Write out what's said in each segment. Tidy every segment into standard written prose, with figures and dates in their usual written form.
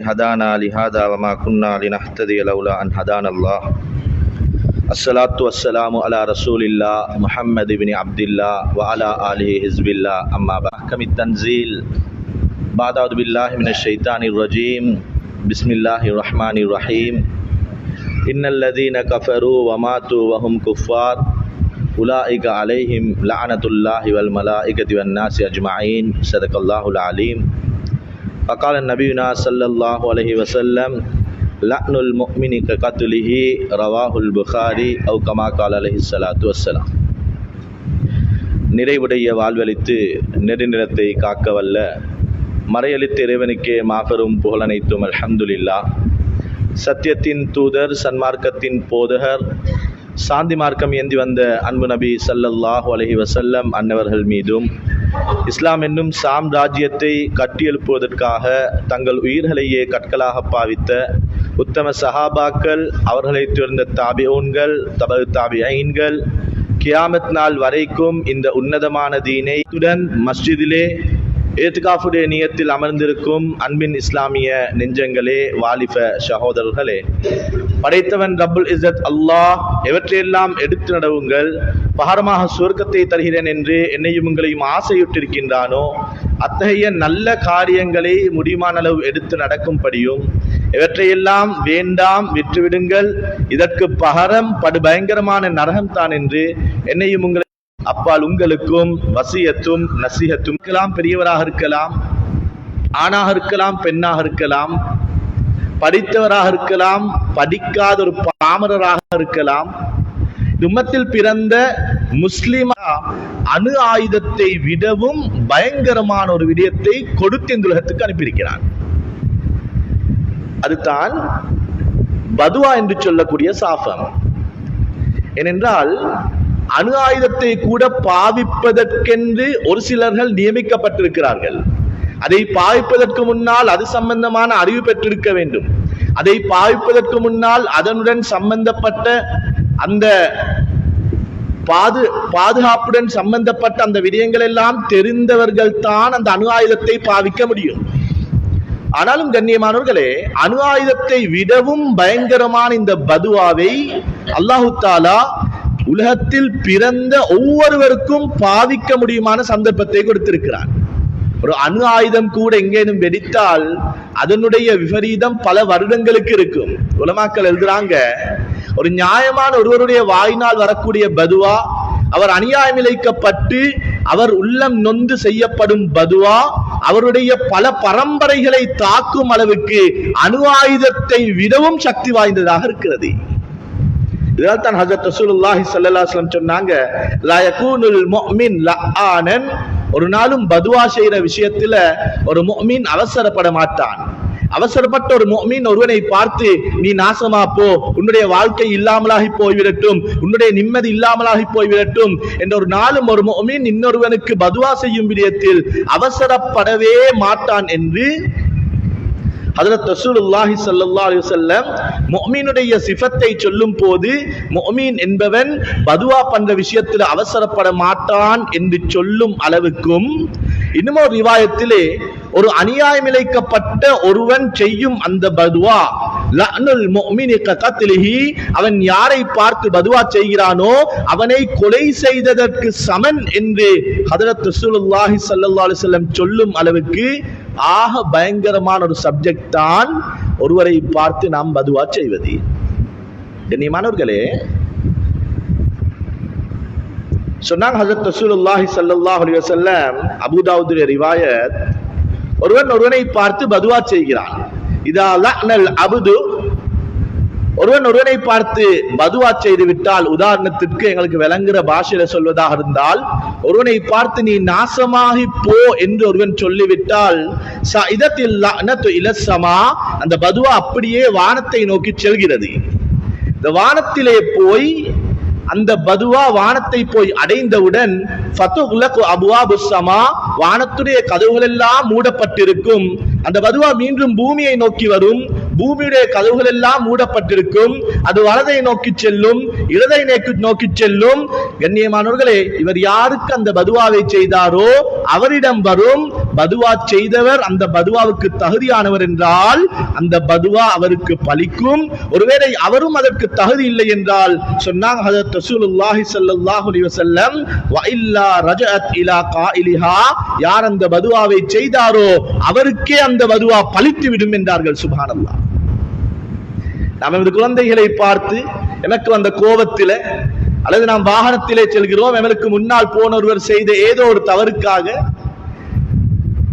هدانا لهذا وما كنا لنهتدي لولا أن هدانا الله. الصلاة والسلام على رسول الله محمد بن عبد الله وعلى آله حزب الله. أما بعد محكم التنزيل بعد أعوذ بالله من الشيطان الرجيم. بسم الله الرحمن الرحيم. إن الذين كفروا وماتوا وهم كفار أولئك عليهم لعنة الله والملائكة والناس أجمعين. صدق الله العليم. فقال نبينا صلى الله عليه وسلم لعن المؤمن كقتله. رواه البخاري أو كما قال عليه الصلاة والسلام. நிறைவுடைய வாழ்வளித்து நெடுநிலத்தை காக்க வல்ல மறையளித்த இறைவனுக்கே மாபெரும் புகழனைத்தும் அல்ஹம்துலில்லாஹ். சத்தியத்தின் தூதர் சன்மார்க்கத்தின் போதகர் சாந்தி மார்க்கம் ஏந்தி வந்த அன்பு நபி ஸல்லல்லாஹு அலைஹி வஸல்லம் அன்னவர்கள் மீதும் இஸ்லாம் என்னும் சாம்ராஜ்யத்தை கட்டியெழுப்புவதற்காக தங்கள் உயிர்களையே கற்களாக பாவித்த உத்தம சஹாபாக்கள், அவர்களை தொடர்ந்த தாபிஊன்கள், தபு தாபிஐன்கள், கியாமத் நாள் வரைக்கும் இந்த உன்னதமான தீனை மஸ்ஜிதிலே ஏத்துகாஃபுடைய நியத்தில் அமர்ந்திருக்கும் அன்பின் இஸ்லாமிய நெஞ்சங்களே, வாலிப சகோதரர்களே, படைத்தவன் ரப்புல் இஸ்ஸத் அல்லாஹ் எவற்றையெல்லாம் எடுத்து நடவுங்கள், பகரமாக சுவர்க்கத்தை தருகிறேன் என்று என்னையும் உங்களையும் ஆசையுற்றிருக்கின்றானோ அத்தகைய நல்ல காரியங்களை முடியுமான அளவு எடுத்து நடக்கும்படியும், இவற்றையெல்லாம் வேண்டாம் விட்டுவிடுங்கள், இதற்கு பகரம் படுபயங்கரமான நரகம் தான் என்று என்னையும் உங்களை அப்பால் உங்களுக்கும் வசியத்தும் நசிஹத்தும் இருக்கலாம். பெரியவராக இருக்கலாம், ஆணாக இருக்கலாம், பெண்ணாக இருக்கலாம், படித்தவராக இருக்கலாம், படிக்காத ஒரு பாமரராக இருக்கலாம், உம்மத்தில் பிறந்த முஸ்லிமா அணு ஆயுதத்தை விடவும் பயங்கரமான ஒரு விடயத்தை கொடுத்து இந்த உலகத்துக்கு அனுப்பியிருக்கிறான். அதுதான் பதுவா என்று சொல்லக்கூடிய சாபம். ஏனென்றால் அணு ஆயுதத்தை கூட பாவிப்பதற்கென்று ஒரு சிலர்கள் நியமிக்கப்பட்டிருக்கிறார்கள். அதை பாவிப்பதற்கு முன்னால் அது சம்பந்தமான அறிவு பெற்றிருக்க வேண்டும். அதை பாவிப்பதற்கு முன்னால் அதனுடன் சம்பந்தப்பட்ட அந்த பாதுகாப்புடன் சம்பந்தப்பட்ட அந்த விடயங்கள் எல்லாம் தெரிந்தவர்கள் தான் அந்த அணு ஆயுதத்தை பாவிக்க முடியும். ஆனாலும் கண்ணியமானவர்களே, அணு ஆயுதத்தை விடவும் பயங்கரமான இந்த பதுவாவை அல்லாஹு தாலா உலகத்தில் பிறந்த ஒவ்வொருவருக்கும் பாவிக்க முடியுமான சந்தர்ப்பத்தை கொடுத்திருக்கிறான். ஒரு அணு ஆயுதம் கூட எங்கேனும் வெடித்தால் அதனுடைய விபரீதம் பல வருடங்களுக்கு இருக்கும். உலமாக்கள் எழுதுறாங்க, ஒரு நியாயமான ஒருவருடைய வாயினால் வரக்கூடிய பதுவா, அவர் அநியாயம் இழைக்கப்பட்டு அவர் உள்ளம் நொந்து செய்யப்படும் பதுவா, அவருடைய பல பரம்பரைகளை தாக்கும் அளவுக்கு அணு ஆயுதத்தை விடவும் சக்தி வாய்ந்ததாக இருக்கிறது. இதனால் தான் ஹஜ்ரத் ரசூலுல்லாஹி ஸல்லல்லாஹு அலைஹி வஸல்லம் சொன்னாங்க, லா யகூனுல் முஃமின் லஆனன். ஒரு நாளும் பதுவா செய்யற விஷயத்துல ஒரு முஃமின் அவசரப்பட மாட்டான். அவசரப்பட்ட ஒரு முஃமின் ஒருவனை பார்த்து நீ நாசமா போ, உன்னுடைய வாழ்க்கை இல்லாமலாகி போய்விடட்டும், உன்னுடைய நிம்மதி இல்லாமலாகி போய்விடட்டும் என்ற ஒரு நாளும் ஒரு முஃமின் இன்னொருவனுக்கு பதுவா செய்யும் விடயத்தில் அவசரப்படவே மாட்டான் என்று ஹஜ்ரத் ரசூலுல்லாஹி ஸல்லல்லாஹு அலைஹி வஸல்லம் முஃமினுடைய சிஃபத்தை சொல்லும் போது, முஃமின் என்பவன் பதுவா பண்ற விஷயத்தில் அவசரப்பட மாட்டான் என்று சொல்லும் அளவுக்கும், இன்னும் ஒரு ரிவாயத்திலே ஒரு அநியாயம் இழைக்கப்பட்ட ஒருவன் செய்யும் அந்த பதுவா லஅனுல் முஃமினி கத்லிஹி, அவன் யாரை பார்த்து பதுவா செய்கிறானோ அவனை கொலை செய்ததற்கு சமன் என்று ஹஜ்ரத் ரசூலுல்லாஹி ஸல்லல்லாஹு அலைஹி வஸல்லம் சொல்லும் அளவுக்கு ஆக பயங்கரமான ஒரு சப்ஜெக்ட் தான் ஒருவரை பார்த்து நாம் பதுவா செய்வது. கண்ணியமானவர்களே, சொன்னாங்க ஹஜ்ரத் ரசூலுல்லாஹி ஸல்லல்லாஹு அலைஹி வஸல்லம், அபூ தாவூதுடைய ரிவாயத், ஒருவனை பார்த்து பதுவா செய்கிறான். இதா லஅனல் அப்து, ஒருவனை பார்த்து பதுவா செய்து விட்டால், உதாரணத்திற்கு எங்களுக்கு விளங்குற பாஷையில சொல்வதாக இருந்தால், ஒருவனை பார்த்து நீ நாசமாகி போ என்று ஒருவன் சொல்லிவிட்டால், சஇதத்தில் லஅனத்து இலஸ்ஸமா, அந்த பதுவா அப்படியே வானத்தை நோக்கி செல்கிறது. இந்த வானத்திலே போய் அந்த பதுவா வானத்தை போய் அடைந்தவுடன் ஃபதுக்லகு அப்வாபுஸ் ஸமா, வானத்துடைய கதவுகள் எல்லாம் மூடப்பட்டிருக்கும். அந்த பதுவா மீண்டும் பூமியை நோக்கி வரும், பூமியுடைய கதவுகள் எல்லாம் மூடப்பட்டிருக்கும். அது வலதை நோக்கி செல்லும், இடதை நோக்கி செல்லும். கண்ணியமானவர்களே, இவர் யாருக்கு அந்த பதுவாவை செய்தாரோ அவரிடம் வரும், பதுவா செய்தவர் அந்த பதுவாவுக்கு தகுதியானவர் என்றால் அந்த பதுவா அவருக்கு பலிக்கும். ஒருவேளை அவரும் அதற்கு தகுதி இல்லை என்றால் சொன்னாங்க ஹஜ்ரத் ரசூலுல்லாஹி ஸல்லல்லாஹு அலைஹி வஸல்லம், வ இல்லா ரஜஅத் இலா காயிலிஹா, யார் அந்த பதுவாவை செய்தாரோ அவருக்கே அந்த பதுவா பலித்து விடும் என்றார்கள். சுப்ஹானல்லாஹ். நாம் நமது குழந்தைகளை பார்த்து எனக்கு அந்த கோபத்தில அல்லது நாம் வாகனத்திலே செல்கிறோம், எங்களுக்கு முன்னால் போன ஒருவர் செய்த ஏதோ ஒரு தவறுக்காக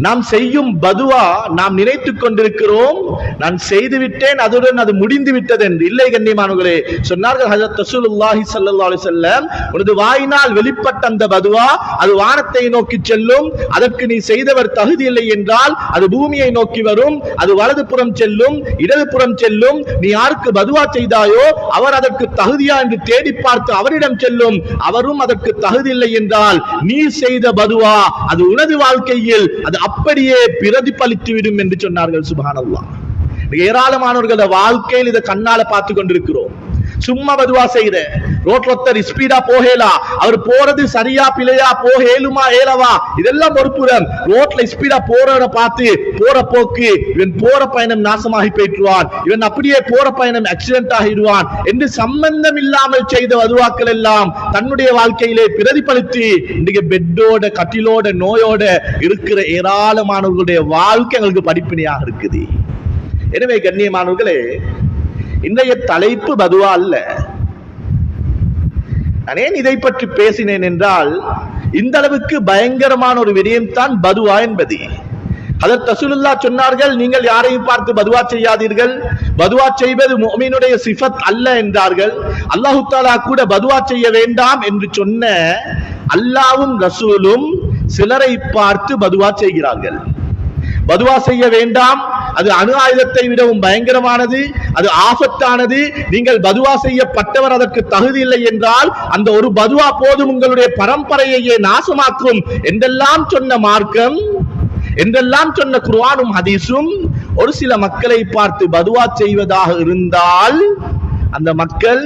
நாம் செய்யும் பதுவா நாம் நினைத்துக் கொண்டிருக்கிறோம் நான் செய்துவிட்டேன், அதுடன் அது முடிந்து விட்டது என்று. இல்லை கண்ணியமானவர்களே, சொன்னார்கள் ஹஜ்ரத் ரசூலுல்லாஹி ஸல்லல்லாஹு அலைஹி வஸல்லம், உனது வாயினால் வெளிப்பட்ட அந்த பதுவா அது வானத்தை நோக்கி செல்லும், அதற்கு நீ செய்தவர் தகுதி இல்லை என்றால் அது பூமியை நோக்கி வரும், அது வலது புறம் செல்லும், இடது புறம் செல்லும். நீ யாருக்கு பதுவா செய்தாயோ அவர் அதற்கு தகுதியா என்று தேடி பார்த்து அவரிடம் செல்லும், அவரும் அதற்கு தகுதி இல்லை என்றால் நீ செய்த பதுவா அது உனது வாழ்க்கையில் அது அப்படியே பிரதிபலித்து விடும் என்று சொன்னார்கள். சுப்ஹானல்லாஹ். ஏராளமானவர்கள வாழ்க்கையில் இதை கண்ணால பார்த்து கொண்டிருக்கிறோம். சும்மா பதுவா செய்த ரோட்ல ஒருத்தர் ஸ்பீடா போகலா, அவர் போறது சரியா பிழையா, போகலுமா ஏலவா, இதெல்லாம் ஒரு புறம். ரோட்ல ஸ்பீடா போறவரை பார்த்து போற போக்கு இவன் போற பயணம் நாசமாகி போயிட்டுவான், இவன் அப்படியே போற பயணம் ஆக்சிடென்ட் ஆகிடுவான் என்று சம்பந்தம் இல்லாமல் செய்த பதுவாக்கள் எல்லாம் தன்னுடைய வாழ்க்கையிலே பிரதிபலித்து இன்றைக்கு பெட்டோட கட்டிலோட நோயோட இருக்கிற ஏராளமானவர்களுடைய வாழ்க்கை எங்களுக்கு படிப்பினையாக இருக்குது. எனவே கண்ணியமானவர்களே, இன்றைய தலைப்பு பதுவா அல்ல. நான் ஏன் இதை பற்றி பேசினேன் என்றால் இந்த அளவுக்கு பயங்கரமான ஒரு விடயம் தான் பதுவா என்பது. ஹஜ்ரத் ரசூலுல்லாஹ் சொன்னார்கள், நீங்கள் யாரையும் பார்த்து பதுவா செய்யாதீர்கள், பதுவா செய்வது முஃமினுடைய சிஃபத் அல்ல என்றார்கள். அல்லாஹ் தஆலா கூட பதுவா செய்ய வேண்டாம் என்று சொன்ன அல்லாஹ்வும் ரசூலும் சிலரை பார்த்து பதுவா செய்கிறார்கள். பதுவா செய்ய வேண்டாம், அது அணு ஆயுதத்தை விடவும் பயங்கரமானது, அது ஆபத்தானது, நீங்கள் பதுவா செய்யப்பட்டவர் அதற்கு தகுதி இல்லை என்றால் அந்த ஒரு பதுவா போதும் உங்களுடைய பரம்பரையையே நாசமாக்கும் என்றெல்லாம் சொன்ன மார்க்கம், என்றெல்லாம் சொன்ன குர்ஆனும் ஹதீஸும் ஒரு சில மக்களை பார்த்து பதுவா செய்வதாக இருந்தால் அந்த மக்கள்,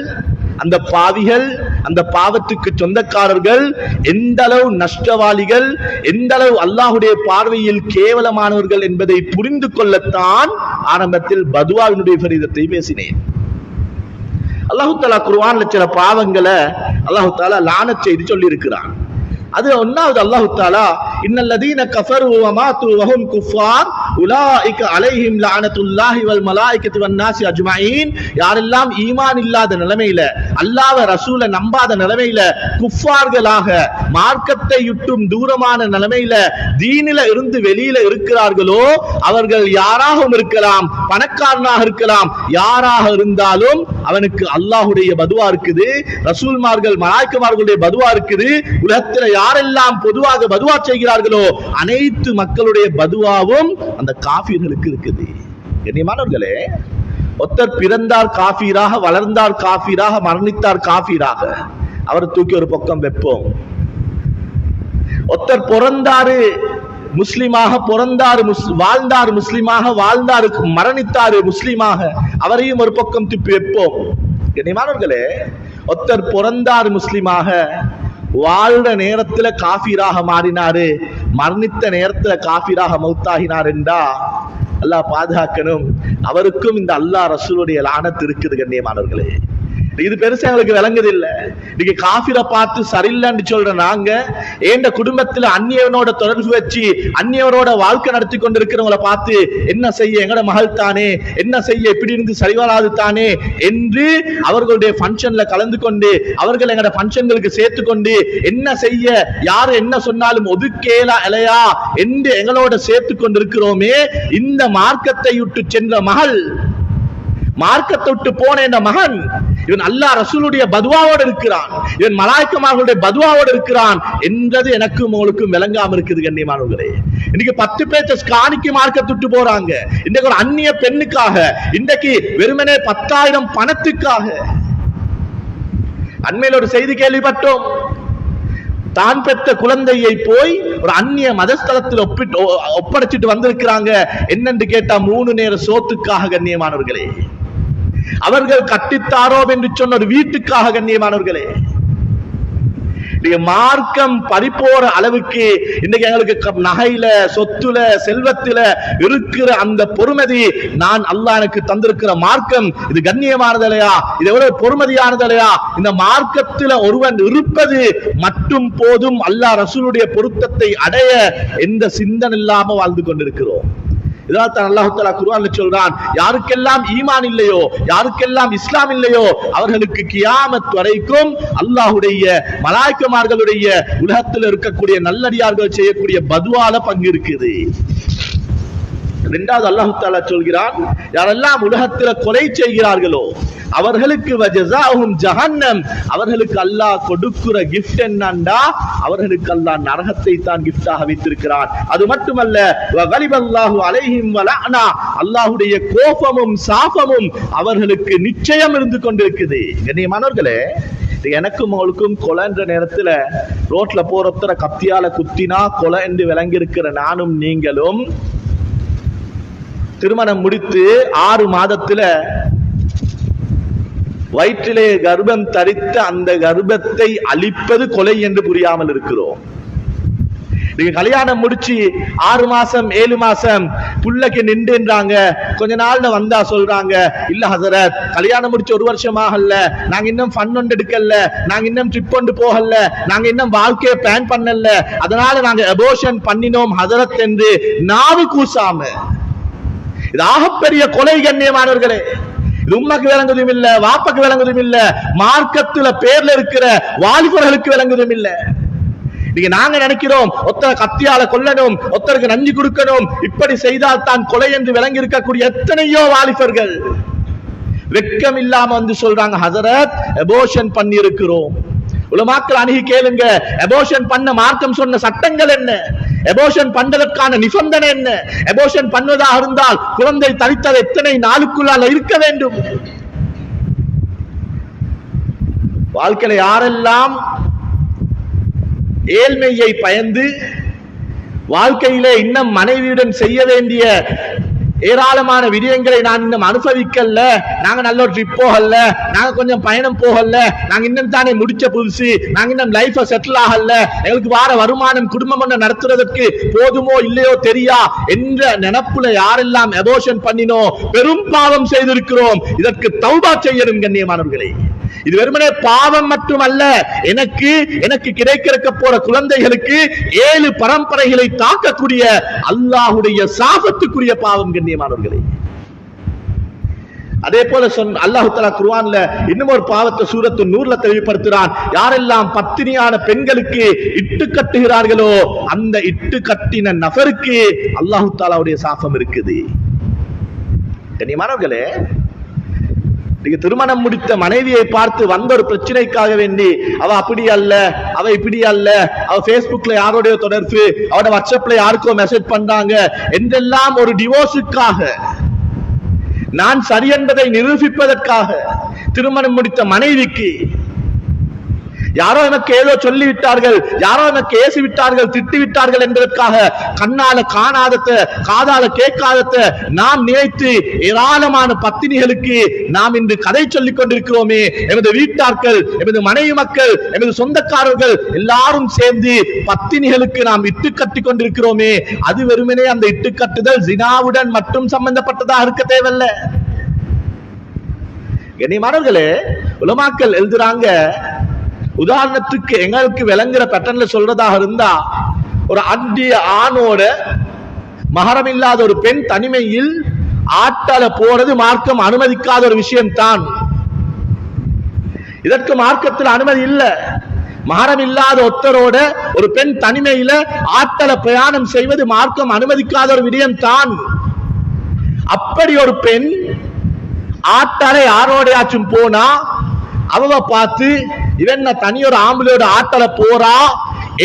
அந்த பாவிகள், அந்த பாவத்துக்கு சொந்தக்காரர்கள் எந்த அளவு நஷ்டவாளிகள், எந்த அளவு அல்லாஹ்வுடைய பார்வையில் கேவலமானவர்கள் என்பதை புரிந்து கொள்ளத்தான் ஆரம்பத்தில் பதுவாவினுடைய ஃபரீதத்தை பேசினேன். அல்லாஹ் தஆலா குர்ஆன்ல சில பாவங்களை அல்லாஹ் தஆலா லானத் செய்து சொல்லி இருக்கிறான். அது ஒன்னாவது அல்லாஹ் தஆலா இன்னல்லதீன கஃபரு வ மாது வ ஹும் குஃபார் உலாயிக அலைஹிம் லஅனத்துல்லாஹி வல் மலாயிகத்தி வன் நாஸி அஜ்மஈன், யாரெல்லாம் ஈமான் இல்லாத நிலைமையில அல்லாஹ்வை ரசூலை நம்பாத நிலைமையில குஃபார்களாக மார்க்கத்தை விட்டும் தூரமான நிலைமையில தீனில இருந்து வெளியில இருக்கிறார்களோ அவர்கள் யாராகவும் இருக்கலாம், பணக்காரனாக இருக்கலாம், யாராக இருந்தாலும் அவனுக்கு அல்லாஹ்வுடைய பதுவா இருக்குது, ரசூல்மார்கள் மலாயிகமார்களுடைய பதுவா இருக்குது. உலகத்தில் யாரெல்லாம் பொதுவாக பதுவா செய்கிறார்களோ அனைத்து மக்களுடைய பதுவாவும் அந்த காஃபிர்களுக்கு இருக்குது. கண்ணியமானவர்களே, ஒருத்தர் பிறந்தார் காஃபீராக, வளர்ந்தார் காஃபீராக, மரணித்தார் காஃபீராக, அவர் தூக்கி ஒரு பக்கம் வைப்போம். ஒருத்தர் பிறந்தாரு முஸ்லிமாக, பிறந்தாரு வாழ்ந்தார் முஸ்லிமாக, வாழ்ந்தாரு மரணித்தாரு முஸ்லிமாக, அவரையும் ஒரு பக்கம் திருப்பி வைப்போம். கண்ணியமானவர்களே, ஒருத்தர் பிறந்தார் முஸ்லிமாக, வாழ்ற நேரத்துல காஃபிராக மாறினாரு, மரணித்த நேரத்துல காஃபிராக மௌத்தாகினார் என்றா அல்லாஹ் பாதுகாக்கணும். அவருக்கும் இந்த அல்லாஹ் ரசூலுடைய லானத் இருக்குது. கண்ணியமானவர்களே, இது பெருசா எங்களுக்கு விளங்குது இல்ல. இன்னைக்கு காஃபிரை பார்த்து சரியில்லைன்னு சொல்ற நாங்க எந்த குடும்பத்துல அந்நியவனோட தொடர்பு வச்சு அந்நியவரோட வாழ்க்கை நடத்தி கொண்டிருக்கிறவங்களை பார்த்து என்ன செய்ய எங்கட மகள் தானே, என்ன செய்ய இப்படி இருந்து சரிவராது தானே என்று அவர்களுடைய ஃபங்க்ஷன்ல கலந்து கொண்டு அவர்கள் எங்கட ஃபங்க்ஷன்களுக்கு சேர்த்து கொண்டு என்ன செய்ய யாரு என்ன சொன்னாலும் ஒதுக்கேலா இலையா என்று எங்களோட சேர்த்து கொண்டிருக்கிறோமே, இந்த மார்க்கத்தை விட்டு சென்ற மகள், மார்க்கத்தை விட்டு போன இந்த மகன், இவன் அல்லாஹ் ரசூலுடைய பதுவாவோடு இருக்கிறான், இவன் மலாய்க்கமார்களுடைய பதுவாவோடு இருக்கிறான் என்றது எனக்கும் உங்களுக்கும் விளங்காம இருக்குது. கண்ணியமானவர்களே, இன்னைக்கு 10 பேர் காணிக்கு மார்க்கத்தை விட்டு போறாங்க. இன்றைக்கு ஒரு அந்நிய பெண்ணுக்காக, இன்றைக்கு வெறுமனே 10,000 பணத்துக்காக. அண்மையில் ஒரு செய்தி கேள்விப்பட்டோம். தான் பெற்ற குழந்தையை போய் ஒரு அந்நிய மதஸ்தலத்தில் ஒப்படைச்சிட்டு வந்திருக்கிறாங்க. என்னன்னு கேட்டா 3 நேர சோத்துக்காக. கண்ணியமானவர்களே, அவர்கள் கட்டித்தாரோம் என்று சொன்ன ஒரு வீட்டுக்காக. கண்ணியமானவர்களே, மார்க்கம் பறிப்போற அளவுக்கு இன்னைக்கு எங்களுக்கு நகையில, சொத்துல, செல்வத்தில இருக்கிற அந்த பொறுமதி, நான் அல்லாஹ் எனக்கு தந்திருக்கிற மார்க்கம் இது கண்ணியமானது இல்லையா, இது எவ்வளவு பொறுமதியானது இல்லையா, இந்த மார்க்கத்தில் ஒருவன் இருப்பது மட்டும் போதும் அல்லாஹ் ரசூலுடைய பொருத்தத்தை அடைய எந்த சிந்தனை இல்லாம வாழ்ந்து கொண்டிருக்கிறோம். இதான் அல்லாஹ் தஆலா குர்ஆன்ல சொல்றான், யாருக்கெல்லாம் ஈமான் இல்லையோ, யாருக்கெல்லாம் இஸ்லாம் இல்லையோ, அவர்களுக்கு கியாமத் வரைக்கும் அல்லாஹ்வுடைய மலாயிக்கமார்களுடைய உலகத்தில் இருக்கக்கூடிய நல்லடியார்கள் செய்யக்கூடிய பதுவால பங்கு இருக்குது. இரண்டாவது அல்லாஹ் தஆலா சொல்கிறான், யாரெல்லாம் உலகத்தில் கொலை செய்கிறார்களோ அவர்களுக்கு வஜஸாஹும் ஜஹன்னம், அவர்களுக்கு அல்லாஹ் கொடுக்கிற கிஃப்ட் என்னண்டா, அவர்களுக்கு அல்லாஹ் நரகத்தை தான் கிஃப்டாக வைத்திருக்கிறான். அது மட்டுமல்ல, வகலிபல்லாஹு அலைஹிம் வலஅனா, அல்லாஹ்வுடைய கோபமும் சாபமும் அவர்களுக்கு நிச்சயம் இருந்து கொண்டிருக்குது. கண்ணியமானவர்களே, எனக்கும் அவளுக்கும் கொலை என்ற நேரத்துல ரோட்ல போறத்தர கத்தியால குத்தினா கொலை என்று விளங்கி இருக்கிற நானும் நீங்களும் திருமணம் முடித்து 6 மாதத்துல வயிற்றிலே கர்ப்பம் தரித்த அந்த கர்ப்பத்தை அழிப்பது கொலை என்று புரியாமல் இருக்கிறோம். நீங்க கல்யாணம் முடிச்சு 6 மாசம் 7 மாசம் புள்ளைக்கு நின்றுன்றாங்க, கொஞ்ச நாள்ல வந்தா சொல்றாங்க, இல்ல ஹசரத் கல்யாணம் முடிச்சு 1 வருஷமாகல, நாங்க இன்னும் ஃபன் ஒன்று எடுக்கல, நாங்க இன்னும் ட்ரிப் கொண்டு போகல, நாங்க இன்னும் வாழ்க்கையை பிளான் பண்ணல, அதனால நாங்க அபோர்ஷன் பண்ணினோம் ஹசரத் என்று நாவு கூசாம, இது ஆகப்பெரிய கொலை. கண்ணியமானவர்களே, இது உம்மாக்கு விளங்குவதும் இல்ல, வாப்பாக்கு விளங்குவதும் இல்ல, மார்க்கத்துல பேர்ல இருக்கிற வாலிபர்களுக்கு விளங்குவதும் இல்ல. நீங்க நாங்க நினைக்கிறோம் ஒருத்தர் கத்தியால கொல்லணும், ஒருத்தருக்கு நஞ்சு கொடுக்கணும், இப்படி செய்தால் தான் கொலை என்று விளங்கி இருக்கக்கூடிய எத்தனையோ வாலிபர்கள் வெட்கம் இல்லாம வந்து சொல்றாங்க, ஹசரத் அபோர்ஷன் பண்ணி இருக்கிறோம். உலமாக்கள் அணுகி கேளுங்க, அபோர்ஷன் பண்ண மார்க்கம் சொன்ன சட்டங்கள் என்ன, அபோர்ஷன் பண்றதற்கான நிபந்தனை என்ன, அபோர்ஷன் பண்ணுவதாக இருந்தால் குழந்தை தரித்தது எத்தனை நாளுக்குள்ளால இருக்க வேண்டும். வாழ்க்கையில யாரெல்லாம் ஏழ்மையை பயந்து வாழ்க்கையிலே இன்னும் மனைவியுடன் செய்ய வேண்டிய ஏராளமான விடயங்களை நான் இன்னும் அனுபவிக்கல, நாங்க நல்ல ஒரு ட்ரிப் போகல, நாங்க கொஞ்சம் பயணம் போகல, நாங்க இன்னும் தானே முடிச்ச புதுசு, நாங்க இன்னும் லைஃப் செட்டில் ஆகல, எங்களுக்கு வார வருமானம் குடும்பம் ஒன்று நடத்துறதுக்கு போதுமோ இல்லையோ தெரியா என்ற நினைப்புல யாரெல்லாம் அபோர்ஷன் பண்ணினோ பெரும் பாவம் செய்திருக்கிறோம். இதற்கு தௌபா செய்யணும் கண்ணியமானவர்களே. இது வெறுமனே பாவம் மட்டுமல்ல, எனக்கு கிடைக்க போற குழந்தைகளுக்கு 7 பரம்பரைகளை தாக்கக்கூடிய அல்லாஹ்வுடைய சாபத்துக்குரிய பாவம் கண்ணியமானவர்களே. அதே போல அல்லாஹ் தஆலா குர்ஆன்ல இன்னும் ஒரு பாவத்தை சூரத்து நூர்ல தெளிவுபடுத்துறான், யாரெல்லாம் பத்தினியான பெண்களுக்கு இட்டு கட்டுகிறார்களோ அந்த இட்டு கட்டின நபருக்கு அல்லாஹ் தஆலாவுடைய சாபம் இருக்குது. கண்ணியமானவர்களே, நீங்க திருமணம் முடித்த மனைவியை பார்த்து வந்த ஒரு பிரச்சனைக்காக வேண்டி அவ அப்படி அல்ல, அவ இப்படி அல்ல, அவ பேஸ்புக்ல யாரோடைய தொடர்பு, அவட வாட்ஸ்அப்ல யாருக்கோ மெசேஜ் பண்றாங்க என்றெல்லாம் ஒரு டிவோர்ஸுக்காக, நான் சரி என்பதை நிரூபிப்பதற்காக திருமணம் முடித்த மனைவிக்கு யாரோ எனக்கு ஏதோ சொல்லி விட்டார்கள், யாரோ எனக்கு ஏசி விட்டார்கள், திட்டி விட்டார்கள் என்பதற்காக கண்ணால காணாதத, காதால கேட்காதத நாம் நினைத்து ஏராளமான பத்தினிகளுக்கு நாம் இன்று கதை சொல்லிக் கொண்டிருக்கிறோமே. எமது வீட்டார்கள், எமது மனைவி மக்கள், எமது சொந்தக்காரர்கள் எல்லாரும் சேர்ந்து பத்தினிகளுக்கு நாம் இட்டு கட்டி கொண்டிருக்கிறோமே. அது வெறுமனே அந்த இட்டு கட்டுதல் ஜினாவுடன் மட்டும் சம்பந்தப்பட்டதாக இருக்க தேவையில்ல. கண்ணியமானவர்களே, உலமாக்கள் எழுதுறாங்க, உதாரணத்துக்கு எங்களுக்கு விளங்குற பேட்டர்ன்ல சொல்றதாக இருந்தா, ஒரு அண்டிய ஆணோட மகரம் இல்லாத ஒரு பெண் தனிமையில் ஆட்டால போறது மார்க்கம் அனுமதிக்காத ஒரு விஷயம் தான். இதற்கு மார்க்கத்தில் அனுமதி இல்ல. மகரம் இல்லாத ஒருத்தரோட ஒரு பெண் தனிமையில ஆட்டல பிரயாணம் செய்வது மார்க்கம் அனுமதிக்காத ஒரு விடயம் தான். அப்படி ஒரு பெண் ஆட்டால யாரோடையாச்சும் போனா அவ பார்த்து இவன் தனியொரு ஆம்பளையோட ஆட்டல போறா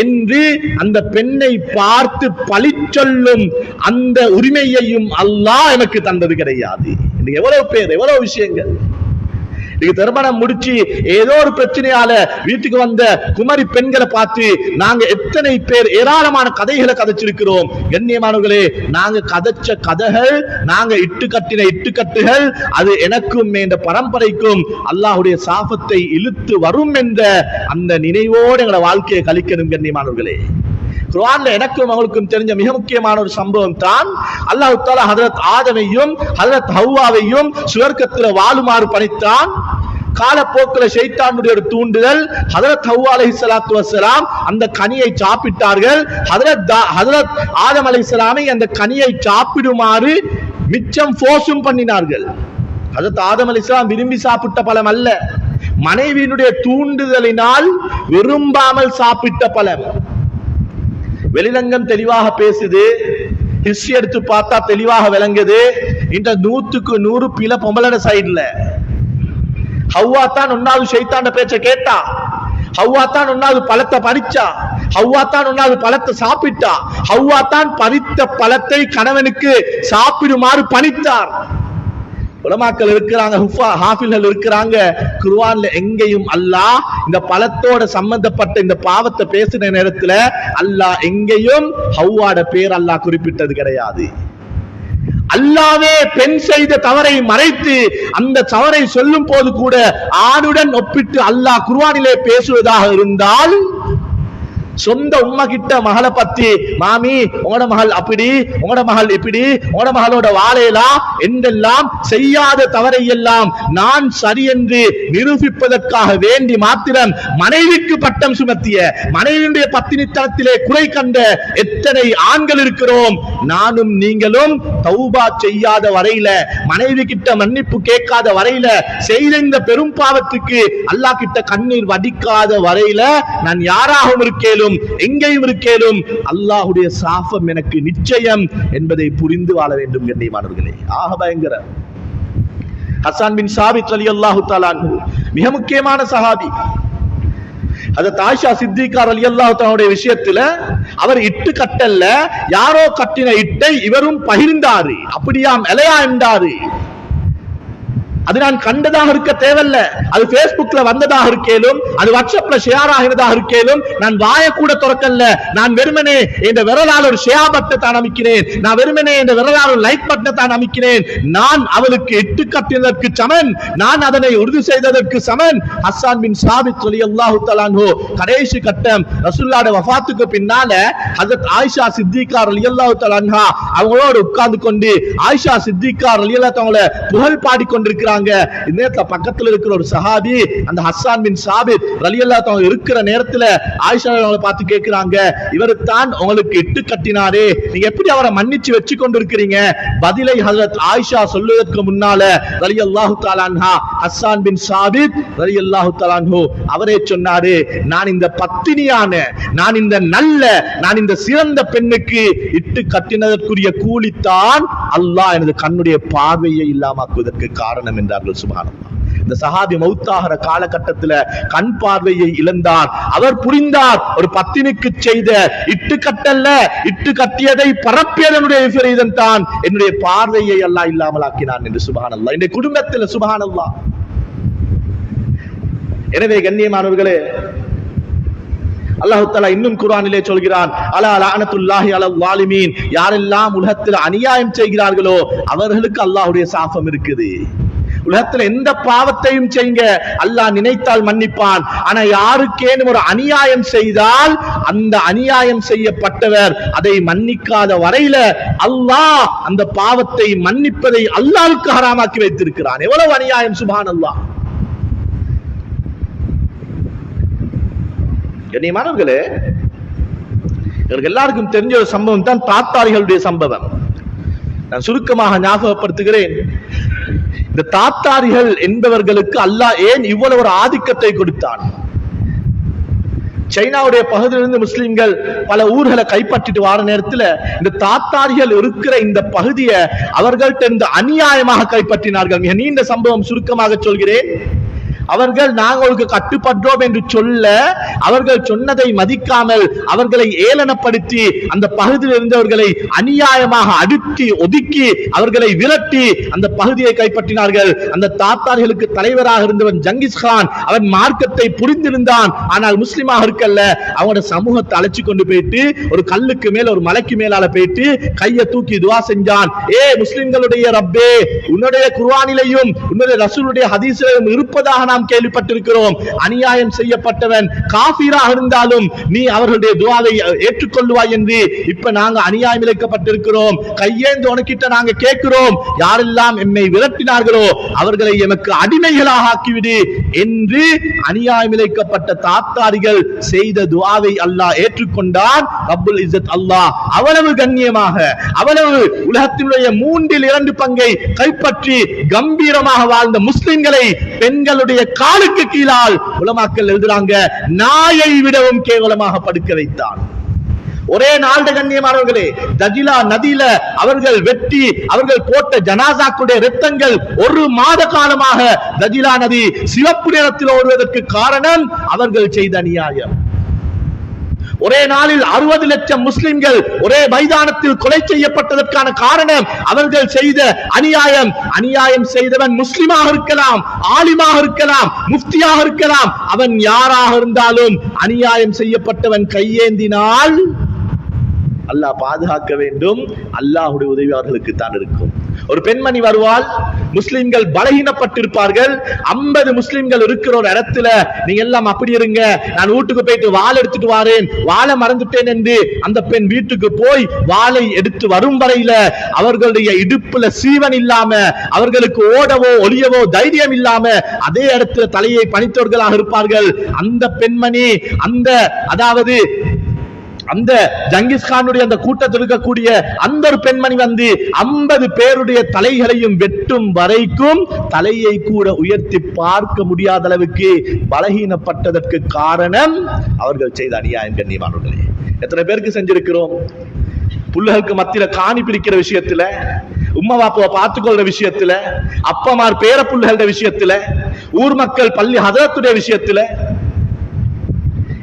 என்று அந்த பெண்ணை பார்த்து பழி சொல்லும் அந்த உரிமையையும் அல்லாஹ் எனக்கு தந்தது கிடையாது. எவ்வளவு பேர், எவ்வளவு விஷயங்கள். இது திருமணம் முடிச்சு ஏதோ ஒரு பிரச்சனையால வீட்டுக்கு வந்த குமரி பெண்களை பார்த்து நாங்க எத்தனை பேர் ஏராளமான கதைகளை கதைச்சிருக்கிறோம். கண்ணியமானவர்களே, நாங்க கதைச்ச கதைகள், நாங்க இட்டுக்கட்டின இட்டுக்கட்டுகள், அது எனக்கும் இந்த பரம்பரைக்கும் அல்லாஹ்வுடைய சாபத்தை இழுத்து வரும் என்ற அந்த நினைவோடு எங்களை வாழ்க்கையை கழிக்கணும். கண்ணியமானவர்களே, குர்ஆன்ல எனக்கும் அவங்களுக்கும் தெரிஞ்ச மிக முக்கியமான ஒரு சம்பவம் தான் அல்லாஹ் தஆலா ஹஜ்ரத் ஆதமையும் ஹஜ்ரத் ஹவ்வாவையும் சுவர்க்கத்தில் வாழுமாறு பணித்தான். காலப்போக்கில் ஷைத்தானுடைய ஒரு தூண்டுதல், ஹஜ்ரத் ஹவ்வா அலைஹிஸ்ஸலாத்து வஸ்ஸலாம் அந்த கனியை சாப்பிட்டார்கள். ஹஜ்ரத் ஆதம் அலைஹிஸ்ஸலாமை அந்த கனியை சாப்பிடுமாறு மிச்சம் ஃபோர்ஸும் பண்ணினார்கள். ஹஜ்ரத் ஆதம் அலைஹிஸ்ஸலாம் விரும்பி சாப்பிட்ட பழம் அல்ல, மனைவியினுடைய தூண்டுதலினால் விரும்பாமல் சாப்பிட்ட பழம். வெளிரங்கம் தெளிவாக பேசுது, ஹிஸ்டரி எடுத்து பார்த்தா தெளிவாக விளங்குது. இந்த 100க்கு 100 பில பொம்பளை சைடுல. ஹவ்வா தான் ஒன்னாவது ஷைத்தான பேச்ச கேட்டா, ஹவ்வா தான் ஒன்னாவது பழத்தை பறிச்சா, ஹவ்வா தான் ஒன்னாவது பழத்தை சாப்பிட்டா, ஹவ்வா தான் பறித்த பழத்தை கணவனுக்கு சாப்பிடுமாறு பணித்தார். உலமாக்கள் இருக்கிறாங்க, ஹாஃபில்கள் இருக்கிறாங்க. குர்ஆன்ல எங்கேயும் அல்லாஹ் இந்த பழத்தோட சம்பந்தப்பட்ட இந்த பாவத்தை பேசின நேரத்துல அல்லாஹ் எங்கேயும் ஹவ்வாட பேர் அல்லாஹ் குறிப்பிட்டது கிடையாது. அல்லாவே பெண் செய்த தவறை மறைத்து அந்த தவறை சொல்லும் போது கூட ஆணுடன் ஒப்பிட்டு அல்லாஹ் குர்ஆனிலே பேசுவதாக இருந்தால், சொந்த உம்மா கிட்ட மகளை பத்தி, மாமி உங்களோட மகள் அப்படி, உங்களோட மகள் இப்படி, உங்களோட மகளோட வாழையலா என்றெல்லாம் செய்யாத தவறை எல்லாம் நான் சரி என்று நிரூபிப்பதற்காக வேண்டி மாத்திரம் மனைவிக்கு பட்டம் சுமத்திய, மனைவியுடைய பத்தினித்தனத்திலே குறை கண்ட எத்தனை ஆண்கள் இருக்கிறோம். நானும் நீங்களும் தௌபா செய்யாத வரையில, மனைவி கிட்ட மன்னிப்பு கேட்காத வரையில, செய்த இந்த பெரும் பாவத்துக்கு அல்லாஹ் கிட்ட கண்ணீர் வடிக்காத வரையில நான் யாராகவும் இருக்கேன், எங்கேயும் இருக்கேனும் அல்லாஹ்வுடைய சாபம் எனக்கு நிச்சயம் என்பதை புரிந்து வாழ வேண்டும். கண்ணியமானவர்களே, ஆக பயங்கர ஹஸ்ஸான் பின் சாபித் ரலியல்லாஹு தஆலா அன்ஹு மிக முக்கியமான சஹாபி. ஹஜ்ரத் ஆயிஷா சித்திகா ரலியல்லாஹு தஆலாவுடைய விஷயத்துல அவர் இட்டு கட்டல்ல, யாரோ கட்டின இட்டை இவரும் பகிர்ந்தாரு, அப்படியாம் எலையா என்றாரு. அது நான் கண்டதாக இருக்க தேவையில்ல, அது Facebookல வந்ததாக இருக்கேலும், அது வாட்ஸ்அப்ல ஷேர் ஆகிறதாக இருக்கேலும், நான் வாயை கூட திறக்கல, நான் வெறுமனே இந்த விரலால் ஒரு ஷேர் பட்டனை தான் அமைக்கிறேன், நான் வெறுமனே இந்த விரலால் ஒரு லைக் பட்டனை தான் அமைக்கிறேன். நான் அவளுக்கு இட்டு கட்டினதற்கு சமன், நான் அதனை உறுதி செய்ததற்கு சமன். ஹஸ்ஸான் பின் சாபித் ரலியல்லாஹு தஆலா அன்ஹு கடைசி கட்டம் ரசூலுல்லாஹ்வுடைய வஃபாத்துக்கு பின்னால ஹஜ்ரத் ஆயிஷா சித்திகா ரலியல்லாஹு தஆலா அன்ஹா அவங்களோடு உட்கார்ந்து கொண்டு ஆயிஷா சித்திகா ரலியல்லாஹு தஆலா புகழ் பாடி கொண்டிருக்கிறாங்க. இந்த நேரத்துல பக்கத்துல இருக்கிற ஒரு சஹாபி அந்த ஹஸ்ஸான் பின் சாபித் ரலியல்லாஹு தஆலா இருக்கிற நேரத்துல ஆயிஷா அவங்களை பார்த்து கேட்கிறாங்க, இவர் தான் உங்களுக்கு இட்டு கட்டினாரே, நீங்க எப்படி அவரை மன்னிச்சு வச்சு கொண்டிருக்கிறீங்க? பதிலை ஹஜ்ரத் ஆயிஷா சொல்லுவதற்கு முன்னால ரலியல்லாஹு தஆலா அன்ஹா ஹஸ்ஸான் பின் சாபித் ரலியல்லாஹு தஆலா அன்ஹு அவரே சொன்னாரு, நான் இந்த பத்தினியான, நான் இந்த நல்ல, நான் இந்த சிறந்த பெண்ணுக்கு இட்டு கட்டினதற்குரிய கூலித்தான் அல்லாஹ் எனது கண்ணுடைய பார்வையை இல்லாமக்குவதற்கு காரணம் என்றார்கள். சுப்ஹானல்லாஹ். இந்த சஹாபி மௌத்தாகிற காலகட்டத்தில் கண் பார்வையை இழந்தார். அவர் புரிந்தார், ஒரு பத்தினிக்கு செய்த இட்டு கட்டல்ல, இட்டு கட்டியதை பரப்பியதனுடைய விபரீதம் தான் என்னுடைய பார்வையை அல்லாஹ் இல்லாமலாக்கினான் என்று. சுப்ஹானல்லாஹ். இந்த குடும்பத்தில் சுப்ஹானல்லாஹ். எனவே கண்ணியமானவர்களே, அல்லாஹ் தஆலா இன்னும் குர்ஆனிலே சொல்கிறான், அலா லஅனத்துல்லாஹி அலல் ஸாலிமீன், யாரெல்லாம் உலகத்தில் அநியாயம் செய்கிறார்களோ அவர்களுக்கு அல்லாஹ்வுடைய சாபம் இருக்குது. உலகத்துல எந்த பாவத்தையும் செய்யுங்க, அல்லாஹ் நினைத்தால் மன்னிப்பான். ஆனா யாருக்கேனும் ஒரு அநியாயம் செய்தால் அந்த அநியாயம் செய்யப்பட்டவர் அதை மன்னிக்காத வரையில அல்லாஹ் அந்த பாவத்தை மன்னிப்பதை அல்லாஹ்வுக்கு ஹராமாக்கி வைத்திருக்கிறான். எவ்வளவு அநியாயம்! சுப்ஹானல்லாஹ். கண்ணியமானவர்களே, எல்லாருக்கும் தெரிஞ்ச ஒரு சம்பவம் தான் தாத்தாரிகளுடைய சம்பவம். நான் சுருக்கமாக ஞாபகப்படுத்துகிறேன். இந்த தாத்தாரிகள் என்பவர்களுக்கு அல்லாஹ் ஏன் இவ்வளவு ஒரு ஆதிக்கத்தை கொடுத்தான்? சைனாவுடைய பகுதியிலிருந்து முஸ்லிம்கள் பல ஊர்களை கைப்பற்றிட்டு வார நேரத்தில் இந்த தாத்தாரிகள் இருக்கிற இந்த பகுதியை அவர்கள்ட்ட இருந்து அநியாயமாக கைப்பற்றினார்கள். மிக நீண்ட சம்பவம், சுருக்கமாக சொல்கிறேன். அவர்கள் நாங்களுக்கு கட்டுப்படுறோம் என்று சொல்ல, அவர்கள் சொன்னதை மதிக்காமல் அவர்களை ஏளனப்படுத்தி அந்த பகுதியில் இருந்தவர்களை அநியாயமாக அடுக்கி ஒதுக்கி அவர்களை விரட்டி அந்த பகுதியை கைப்பற்றினார்கள். அந்த தாத்தார்களுக்கு தலைவராக இருந்தவன் ஜங்கிஸ்கான், அவன் மார்க்கத்தை புரிந்திருந்தான், ஆனால் முஸ்லிமாக இருக்கல்ல. அவனோட சமூகத்தை அழைச்சு கொண்டு போயிட்டு ஒரு கல்லுக்கு மேல ஒரு மலைக்கு மேலால போயிட்டு கையை தூக்கி துவா செஞ்சான். முஸ்லிம்களுடைய ரப்பே, உன்னுடைய குர்ஆனிலேயும் உன்னுடைய ரசூலுடைய ஹதீஸிலேயும் இருப்பதாக நாம் கேள்விப்பட்டிருக்கிறோம். அநியாயம் செய்யப்பட்டவன் காஃபிராக இருந்தாலும் நீ அவர்களுடைய துஆவை ஏற்றுக்கொள்வாய் என்று இப்ப நாங்க அநியாயம் இழைக்கப்பட்டிருக்கிறோம். கையேந்து உனக்கிட்ட நாங்க கேட்கிறோம், யாரெல்லாம் எம்மை விரட்டினார்களோ அவர்களை எமக்கு அடிமைகளாக ஆக்கிவிடு என்று அநியாயம் இழைக்கப்பட்ட தாத்தாரிகள் செய்த துஆவை அல்லாஹ் ஏற்றுக்கொண்டான். ரப்புல் இஸ்ஸத் அல்லாஹ் அவ்வளவு கண்ணியமாக, அவ்வளவு உலகத்தினுடைய 3/2 பங்கை கைப்பற்றி கம்பீரமாக வாழ்ந்த முஸ்லிம்களை பெண்களுடைய காலுக்கு கீழால் உலமாக்கள் எழுதுறாங்க, நாயை விடவும் கேவலமாக படுக்க வைத்தான். ஒரே நாள் கண்ணியமானவர்களே, தஜிலா நதியில அவர்கள் வெட்டி அவர்கள் போட்ட ஜனாசாக்களுடைய இரத்தங்கள் 1 மாத காலமாக தஜிலா நதி சிவப்பு நிறத்தில் ஓடுவதற்கு காரணம் அவர்கள் செய்த அநியாயம். ஒரே நாளில் 60 லட்சம் முஸ்லிம்கள் ஒரே மைதானத்தில் கொலை செய்யப்பட்டதற்கான காரணம் அவர்கள் செய்த அநியாயம். அநியாயம் செய்தவன் முஸ்லிமாக இருக்கலாம், ஆலிமாக இருக்கலாம், முஃப்தியாக இருக்கலாம், அவன் யாராக இருந்தாலும் அநியாயம் செய்யப்பட்டவன் கையேந்தினால் அல்லாஹ் பாதுகாக்க வேண்டும். அல்லாஹ்வுடைய உதவி அவர்களுக்கு தான் இருக்கும். ஒரு பெண்மணி வருவாள், முஸ்லிம்கள் பலகீனப்பட்டிருப்பார்கள், 50 முஸ்லிம்கள் இருக்கிற ஒரு இடத்துல நீங்க எல்லாம் அப்படி இருங்க, நான் வீட்டுக்கு போயிட்டு வாள் எடுத்துட்டு வாரேன், வாளை மறந்துட்டேன் என்று அந்த பெண் வீட்டுக்கு போய் வாளை எடுத்து வரும் வரையில அவர்களுடைய இடுப்புல சீவன் இல்லாம, அவர்களுக்கு ஓடவோ ஒளியவோ தைரியம் இல்லாம அதே இடத்துல தலையை பணித்தவர்களாக இருப்பார்கள். அந்த பெண்மணி அந்த ஜங்கிஸ்கானுடைய அந்த கூட்டத்தில் இருக்கக்கூடிய அந்த ஒரு பெண்மணி வந்து 50 பேருடைய தலைகளையும் வெட்டும் வரைக்கும் தலையை கூட உயர்த்தி பார்க்க முடியாத அளவுக்கு பலகீனப்பட்டதற்கு காரணம் அவர்கள் செய்த அநியாயம். கண்ணியமானவர்களே, எத்தனை பேருக்கு செஞ்சிருக்கிறோம்? புள்ளைகளுக்கு மத்தியில காணி பிடிக்கிற விஷயத்துல, உம்மா பாப்பாவை பார்த்துக்கொள்ற விஷயத்துல, அப்பமார் பேர புள்ளைகள விஷயத்துல, ஊர் மக்கள் பள்ளி ஹதரத்துடைய விஷயத்துல.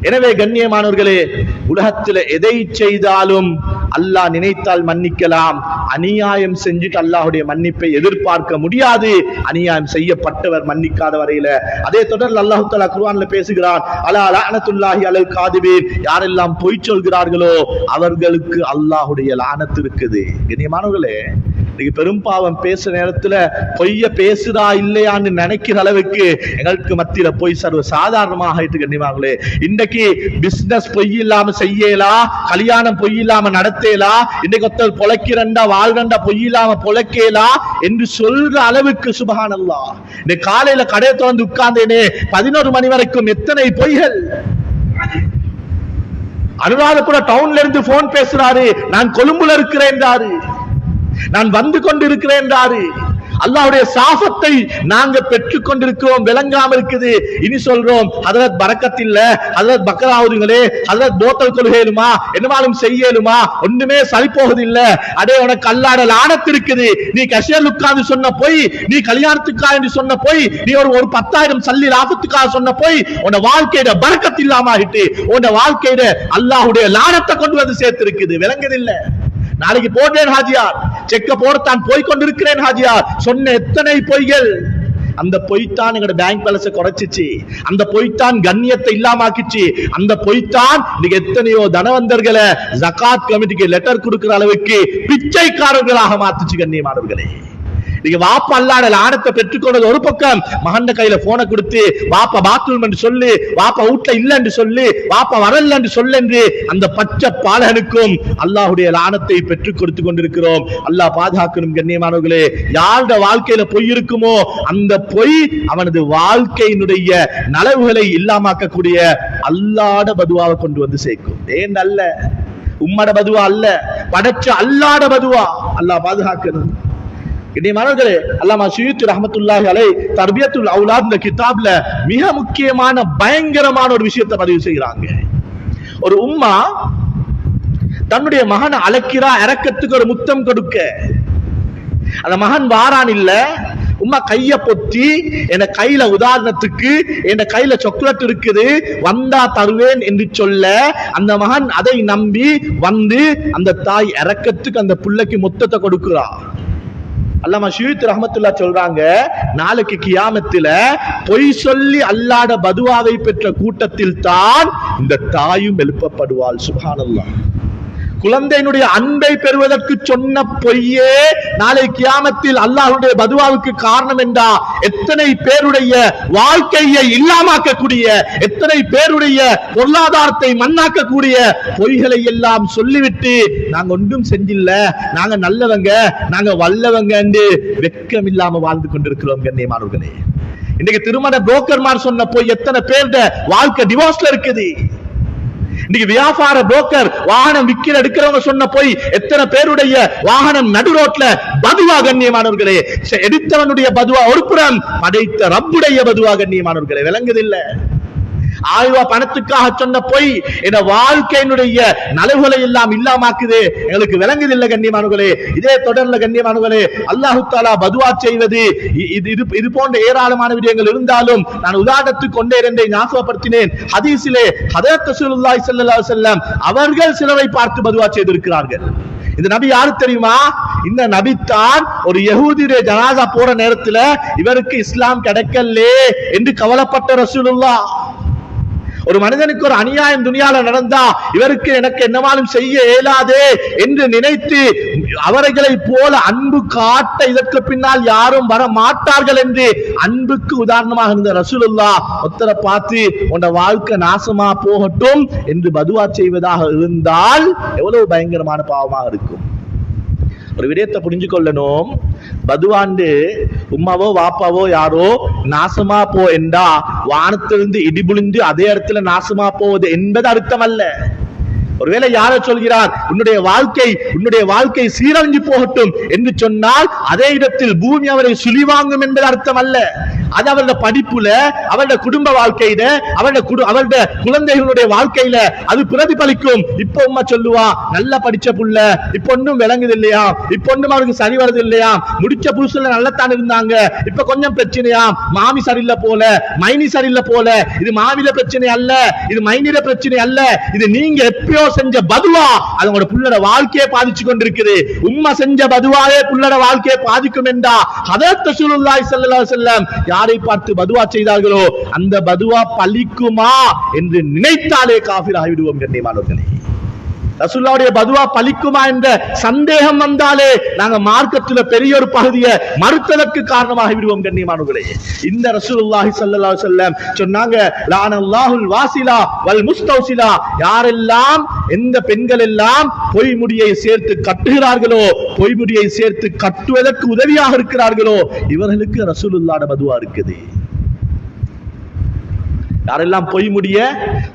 எனவே கண்ணியமானவர்களே, உலகத்தில் எதை செய்தாலும் அல்லாஹ் நினைத்தால் மன்னிக்கலாம். அநியாயம் செஞ்சுட்டு அல்லாஹ்வுடைய மன்னிப்பை எதிர்பார்க்க முடியாது, அநியாயம் செய்யப்பட்டவர் மன்னிக்காத வரையில. அதே தொடர்ந்து அல்லாஹ் தஆலா குர்ஆன்ல பேசுகிறான், அலா லஅனத்துல்லாஹி அலல் காதிபீன், யாரெல்லாம் பொய் சொல்கிறார்களோ அவர்களுக்கு அல்லாஹ்வுடைய லானத் இருக்குது. கண்ணியமானவர்களே, பெரும் பாவம் பேசுற நேரத்துல பொய்ய பேசுதா இல்லையான்னு நினைக்கிற அளவுக்கு எங்களுக்கு மத்தியில பொய் சர்வ சாதாரணமாக ஆயிட்டு. கண்ணியமானவர்களே, இன்றைக்கு பிசினஸ் பொய் இல்லாம செய்யலாம், கல்யாணம் பொய் இல்லாம நடத்தலாம், இன்றைக்கு ஒருத்தர் பொழைக்கிறண்டா வாழ்றண்டா பொய் இல்லாம பொழைக்கலாம் என்று சொல்ற அளவுக்கு சுப்ஹானல்லாஹ். இந்த காலையில கடையை திறந்து உட்கார்ந்தேனே 11 மணி வரைக்கும் எத்தனை பொய்கள். அனுராதபுர டவுன்ல இருந்து போன் பேசுறாரு, நான் கொழும்புல இருக்கிறேன் என்றாரு, நான் வந்து கொண்டிருக்கிறேன் என்றாரு. அல்லாஹ்வுடைய சாபத்தை நாங்க பெற்றுக் கொண்டிருக்கிறோம், விளங்காம இருக்குது. இனி சொல்றோம், ஹதரத் பரக்கத் இல்ல, ஹதரத் பக்கராவுதுங்களே, ஹதரத் போத்தல் கொள்கையிலுமா என்னமாலும் செய்யலுமா, ஒண்ணுமே சரி போகுதில்ல. அடே, உனக்கு அல்லாஹ்வுடைய லானத் இருக்குது. நீ கஷேல் உட்கார்ந்து சொன்ன போய், நீ கல்யாணத்துக்காக என்று சொன்ன போய், நீ ஒரு 10,000 சல்லி லாபத்துக்காக சொன்ன போய், உன் வாழ்க்கையில பரக்கத் இல்லாம ஆகிட்டு, உன் வாழ்க்கையில அல்லாஹ்வுடைய லானத்தை கொண்டு வந்து சேர்த்து இருக்குது. விளங்குதில்லை. நாளைக்கு போடுறேன் ஹாஜியார், செக்க போடத்தான் போய் கொண்டிருக்கிறேன் ஹாஜியார் சொன்ன எத்தனை பொய்கள். அந்த பொய்த்தான் எங்களோட பேங்க் பேலன்ஸை குறைச்சிச்சு, அந்த பொய்த்தான் கண்ணியத்தை இல்லாமக்கிச்சு, அந்த பொய்த்தான் நீங்க எத்தனையோ தனவந்தர்களை ஜகாத் கமிட்டிக்கு லெட்டர் கொடுக்கிற அளவுக்கு பிச்சைக்காரர்களாக மாத்துச்சு. கண்ணியமானவர்களே, நீங்க வாப்பா அல்லாஹ்வுடைய லானத்தை பெற்றுக்கொண்டது ஒரு பக்கம், மகன் கையில போனை கொடுத்து வாப்பா பாத்ரூம் என்று சொல்லு, வாப்பா வீட்டுல இல்ல என்று சொல்லு, வாப்பா வரல என்று சொல்லு என்று அந்த பச்சை பாலகனுக்கும் அல்லாஹ்வுடைய லானத்தை பெற்றுக் கொடுத்து கொண்டிருக்கிறோம். அல்லாஹ் பாதுகாக்கணும். கண்ணியமானவர்களே, யாருடைய வாழ்க்கையில பொய் இருக்குமோ அந்த பொய் அவனது வாழ்க்கையினுடைய நலவுகளை இல்லாமக்கக்கூடிய அல்லாஹ்வுடைய பதுவாவை கொண்டு வந்து சேர்க்கும். ஏன் அல்ல, உம்மட பதுவா அல்ல, படைச்ச அல்லாஹ்வுடைய பதுவா. அல்லாஹ் பாதுகாக்கணும். கண்ணியமானவர்களே, அல்லாமா சுயூத்தி ரஹ்மத்துல்லாஹி அலைஹி தர்பியத்துல் அவுலாத் என்ற கிதாப்ல மிக முக்கியமான பயங்கரமான ஒரு விஷயத்தை பதிவு செய்கிறாங்க. ஒரு உம்மா தன்னுடைய மகன் அழைக்கிறா, இறக்கத்துக்கு ஒரு முத்தம் கொடுக்க. அந்த மகன் வாரான் இல்ல, உம்மா கைய பொத்தி என் கையில உதாரணத்துக்கு என் கையில சாக்லேட் இருக்குது வந்தா தருவேன் என்று சொல்ல அந்த மகன் அதை நம்பி வந்து அந்த தாய் இறக்கத்துக்கு அந்த பிள்ளைக்கு மொத்தத்தை கொடுக்கிறா. அல்லாமா ஷுயூத் ரஹ்மத்துல்லாஹ் சொல்றாங்க, நாளைக்கு கியாமத்துல பொய் சொல்லி அல்லாஹ்ட பதுவாவை பெற்ற கூட்டத்தில் தான் இந்த தாயும் எழுப்பப்படுவாள். சுப்ஹானல்லாஹ். குழந்தையினுடைய அன்பை பெறுவதற்கு சொன்ன பொய்யே நாளை கியாமத்தில் அல்லாஹ்வுடைய பதுவாவுக்கு காரணம் என்றா எத்தனை பேருடைய வாழ்க்கையை இல்லாமக்கக்கூடிய, எத்தனை பேருடைய பொருளாதாரத்தை மண்ணாக்கக்கூடிய பொய்களை எல்லாம் சொல்லிவிட்டு நாங்க ஒன்றும் செஞ்சில்ல, நாங்க நல்லவங்க, நாங்க வல்லவங்க என்று வெட்கம் இல்லாம வாழ்ந்து கொண்டிருக்கிறோம். கண்ணியமானவர்களே, இன்னைக்கு திருமண புரோக்கர்மார் சொன்ன பொய் எத்தனை பேருடைய வாழ்க்கை டிவோர்ஸ்ல இருக்குது. இன்னைக்கு வியாபார புரோக்கர் வாகனம் விக்கிற எடுக்கிறவங்க சொன்ன போய் எத்தனை பேருடைய வாகனம் நடு ரோட்ல பதுவா. கண்ணியமானவர்களே, எடுத்தவனுடைய பதுவா ஒரு புறம், படைத்த ரப்புடைய பதுவா. கண்ணியமானவர்களே, விளங்குதில்லை. 1000 ரூபாய் பணத்துக்காக சொன்ன போய் என் வாழ்க்கையினுடைய நலவுகளை எல்லாம் இல்லாமாக்குது. எங்களுக்கு விளங்குதில்லை. கண்ணியமானவர்களே, இதே தொடர்ல கண்ணியமானவர்களே அல்லாஹ் தஆலா பதுவா செய்வது இது போன்ற ஏராளமான விடயங்கள் இருந்தாலும் நான் உதாரணத்துக்கு கொண்டே இருந்தே ஞாபகப்படுத்தினேன். ஹதீஸிலே ஹஜ்ரத் ரசூலுல்லாஹி ஸல்லல்லாஹு அலைஹி வஸல்லம் அவர்கள் சிலரை பார்த்து பதுவா செய்திருக்கிறார்கள். இந்த நபி யாரு தெரியுமா? இந்த நபி தான் ஒரு யஹூதியுடைய ஜனாஸா போற நேரத்துல இவருக்கு இஸ்லாம் கிடைக்கலே என்று கவலைப்பட்ட ரசூலுல்லாஹ். ஒரு மனிதனுக்கு ஒரு அநியாயம் துனியால நடந்தா இவருக்கு எனக்கு என்னவாலும் செய்ய இயலாதே என்று நினைத்து அவர்களை போல அன்பு காட்ட இதற்கு பின்னால் யாரும் வர மாட்டார்கள் என்று அன்புக்கு உதாரணமாக இருந்த ரசூலுல்லாஹ் ஒருத்தரை பார்த்து உன் வாழ்க்கை நாசமா போகட்டும் என்று பதுவா செய்வதாக இருந்தால் எவ்வளவு பயங்கரமான பாவமாக இருக்கும். ஒரு விடயத்தை புரிஞ்சு கொள்ளணும். பதுவாண்டு உம்மாவோ வாப்பாவோ யாரோ நாசமா போ என்றா வானத்திலிருந்து இடிபுழிந்து அதே இடத்துல நாசமா போவது என்பது அர்த்தம் அல்ல. ஒருவேளை யார சொல்கிறார் உன்னுடைய வாழ்க்கை சீரழிஞ்சு போகட்டும் என்று சொன்னால் அதே இடத்தில் பூமி அவரை சுழிவாங்கும் என்பது அர்த்தம் அல்ல. அது அவருடைய படிப்புல, அவருடைய குடும்ப வாழ்க்கையில, அவருடைய குழந்தைகளுடைய வாழ்க்கையில அது பிரதிபலிக்கும். இப்ப உம்மா சொல்லுவா, நல்லா படிச்ச புள்ள இப்ப ஒன்னும் விளங்குது இல்லையா, இப்ப ஒன்னும் அவருக்கு சரி வருது இல்லையா, முடிச்ச புதுசுல நல்லத்தான் இருந்தாங்க, இப்ப கொஞ்சம் பிரச்சனையா, மாமி சரியில்லை போல, மைனி சரியில்லை போல. இது மாமில பிரச்சனை அல்ல, இது மைனில பிரச்சனை அல்ல, இது நீங்க எப்பயோ செஞ்ச பதுவா அதோட புள்ளட வாழ்க்கையை பாதிச்சு கொண்டிருக்குது. உம்மா செஞ்ச பதுவாவே புள்ளட வாழ்க்கையை பாதிக்கும் என்றா ஹஜ்ரத் ரசூலுல்லாஹி ஸல்லல்லாஹு அலைஹி வஸல்லம் யாரை பார்த்து பதுவா செய்தார்களோ அந்த பதுவா பலிக்குமா என்று நினைத்தாலே காஃபிர் ஆகிவிடுவோம். கண்ணியமானவர்களே, ரசூலுல்லாஹ்வுடைய பதுவா பலிக்குமா என்ற சந்தேகம் வந்தாலே நாங்க மார்க்கத்துல பெரிய ஒரு பகுதியை மறுத்ததற்கு காரணமாக விடுவோம். கண்ணியமானவர்களே, இந்த ரசூலுல்லாஹி ஸல்லல்லாஹு அலைஹி வஸல்லம் சொன்னாங்க, லானல்லாஹுல் வாசிலா வல் முஸ்தௌசிலா. யாரெல்லாம் எந்த பெண்கள் எல்லாம் பொய்முடியை சேர்த்து கட்டுகிறார்களோ, பொய்முடியை சேர்த்து கட்டுவதற்கு உதவியாக இருக்கிறார்களோ இவர்களுக்கு ரசூலுல்லாஹ்வுடைய பதுவா இருக்குது. யாரெல்லாம் பொய் முடிய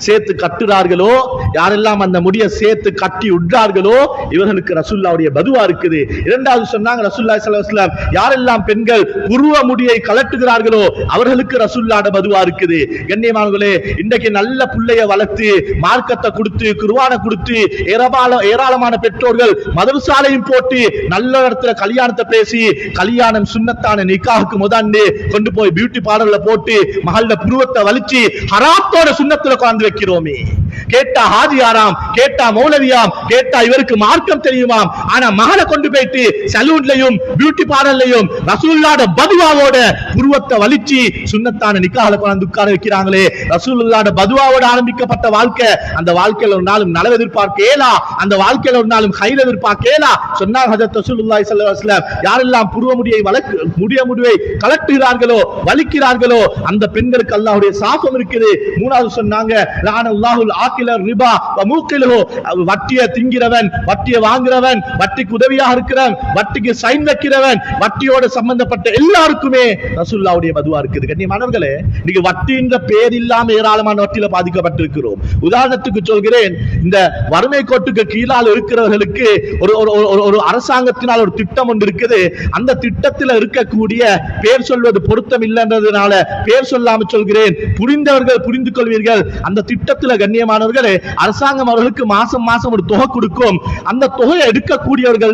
சேர்த்து கட்டுறார்களோ, யாரெல்லாம் அந்த முடிய சேர்த்து கட்டி விடுறார்களோ இவர்களுக்கு ரசூலுல்லாஹ்வுடைய பதுவா இருக்குது. இரண்டாவது சொன்னாங்க ரசூலுல்லாஹி ஸல்லல்லாஹு அலைஹி வஸல்லம், யாரெல்லாம் பெண்கள் புருவ முடியை கலட்டுகிறார்களோ அவர்களுக்கு ரசூலுல்லாஹ்வுடைய பதுவா இருக்குது. கண்ணியமானவர்களே, இன்றைக்கு நல்ல புள்ளைய வளர்த்து மார்க்கத்தை கொடுத்து குர்ஆனை கொடுத்து ஏராளமான பெற்றோர்கள் மதரசாலையும் போட்டு நல்ல இடத்துல கல்யாணத்தை பேசி கல்யாணம் சுன்னத்தான நிக்காஹுக்கு முதண்டு கொண்டு போய் பியூட்டி பார்லர்ல போட்டு மகள்ல புருவத்தை வலிச்சு ஹராத்தோட சுன்னத்துல உட்கார்ந்து வைக்கிறோமே. கேட்டா ஹாஜியாராம், கேட்டா மௌலவியாம், கேட்டா இவருக்கு மார்க்கம் தெரியுமாம். ஆனா மகளை கொண்டு போயிட்டு சலூன்லயும் பியூட்டி பார்லர்லயும் ரசூலுல்லாஹ்வுடைய பதுவாவோட புருவத்தை வலிச்சு சுன்னத்தான நிக்காஹ்ல உட்கார்ந்து உட்கார வைக்கிறாங்களே. ரசூலுல்லாஹ்வுடைய பதுவாவோட ஆரம்பிக்கப்பட்ட வாழ்க்கை, அந்த வாழ்க்கையில ஒரு நாளும் நலவு எதிர்பார்க்கேலா, அந்த வாழ்க்கையில ஒரு நாளும் கையில் எதிர்பார்க்கேலா. சொன்னார் ஹஜ்ரத் ரசூலுல்லாஹி ஸல்லல்லாஹு அலைஹி வஸல்லம், யாரெல்லாம் புருவ முடியை கலட்டுகிறார்களோ வலிக்கிறார்களோ அந்த பெண்களுக்கு அல்லாஹ்வுடைய சாபம் இருக்குது. மூணாவது சொன்னாங்க, லானல்லாஹுல் ஆகிலர் ரிபா வ மூகிலுஹு. வட்டியை திங்கிறவன், வட்டியை வாங்குறவன், வட்டிக்கு உதவியாக இருக்கிறவன், வட்டிக்கு சைன் வைக்கிறவன், வட்டியோட சம்பந்தப்பட்ட எல்லாருக்குமே ரசூலுல்லாஹ்வுடைய பதுவா இருக்குது. கண்ணியமானவர்களே, இன்னைக்கு வட்டின்ற பேர் இல்லாம ஏராளமான வட்டியில பாதிக்கப்பட்டிருக்கிறோம். உதாரணத்துக்கு சொல்கிறேன், இந்த வறுமை கோட்டுக்கு கீழால் இருக்கிறவர்களுக்கு ஒரு அரசாங்கத்தினால் ஒரு திட்டம் ஒன்று இருக்குது. அந்த திட்டத்தில் இருக்கக்கூடிய பேர் சொல்வது பொருத்தம் இல்லைன்றதுனால பேர் சொல்லாம சொல்கிறேன், புரிந்தவர்கள் புரிந்து கொள்வீர்கள். அந்த திட்டத்தில் கண்ணியமான கண்ணியமானவர்களே, அரசாங்கம் அவர்களுக்கு மாசம் மாசம் ஒரு தொகை கொடுக்கும். அந்த தொகையை எடுக்கக்கூடியவர்கள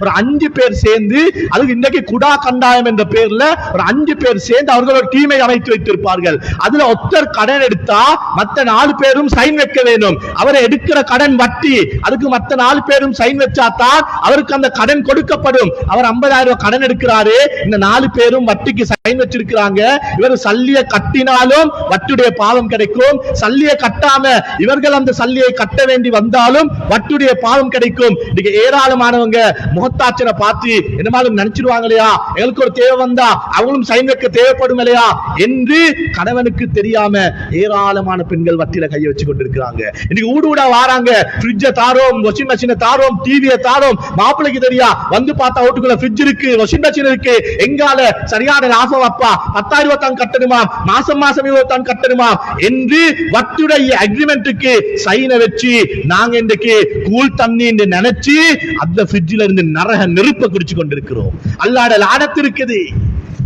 ஒரு 5 பேர் சேர்ந்து, அதுக்கு இன்றைக்கு குடா கண்டாயம் என்ற பேர்ல ஒரு 5 பேர் சேர்ந்து அவர்களோட டீமை அமைத்து வைத்திருப்பார்கள். அதுல ஒருத்தர் கடன் எடுத்தா மத்த 4 பேரும் சைன் வைக்க வேண்டும். அவரை எடுக்கிற கடன் வட்டி, அதுக்கு மத்த 4 பேரும் சைன் வச்சாதான் அவருக்கு அந்த கடன் கொடுக்கப்படும். அவர் 50,000 கடன் எடுக்கிறாரு, இந்த 4 பேரும் வட்டிக்கு சைன் வச்சிருக்கிறாங்க. இவர் சல்லிய கட்டினாலும் வட்டியுடைய பாவம் கிடைக்கும், சல்லிய கட்டாம இவர்கள் அந்த சல்லியை கட்ட வேண்டி வந்தாலும் வட்டியுடைய பாவம் கிடைக்கும். இன்னைக்கு ஏராளமானவங்க முகத்தாட்சனை பார்த்து என்னமாலும் நினைச்சிருவாங்க இல்லையா, எங்களுக்கு ஒரு தேவை வந்தா அவங்களும் சைன் வைக்க தேவைப்படும் இல்லையா என்று கணவனுக்கு தெரியாம ஏராளமான பெண்கள் வட்டியில கையை வச்சு கொண்டிருக்கிறாங்க. இன்னைக்கு ஊடா வாராங்க, ஃப்ரிட்ஜை தாரோம், வாஷிங் மெஷினை தாரோம், டிவியை தாரோம், மாப்பிளைக்கு தெரியா வந்து பார்த்தா வீட்டுக்குள்ள ஃப்ரிட்ஜ் இருக்கு, வாஷிங் மெஷின் இருக்கு, எங்கால சரியான லாபம் அப்பா 10,000 தான் கட்டணுமா, மாசம் மாசம் 20 தான் கட்டணுமா என்று வட்டியுடைய அக்ரிமெண்ட்டுக்கு சைனை வச்சு நாங்க இன்றைக்கு கூல் தண்ணி என்று நினைச்சு அந்த ஃப்ரிட்ஜில இருந்து நரக நெருப்பை குடிச்சு கொண்டிருக்கிறோம். அல்லாஹ்வுடைய லானத் இருக்குது.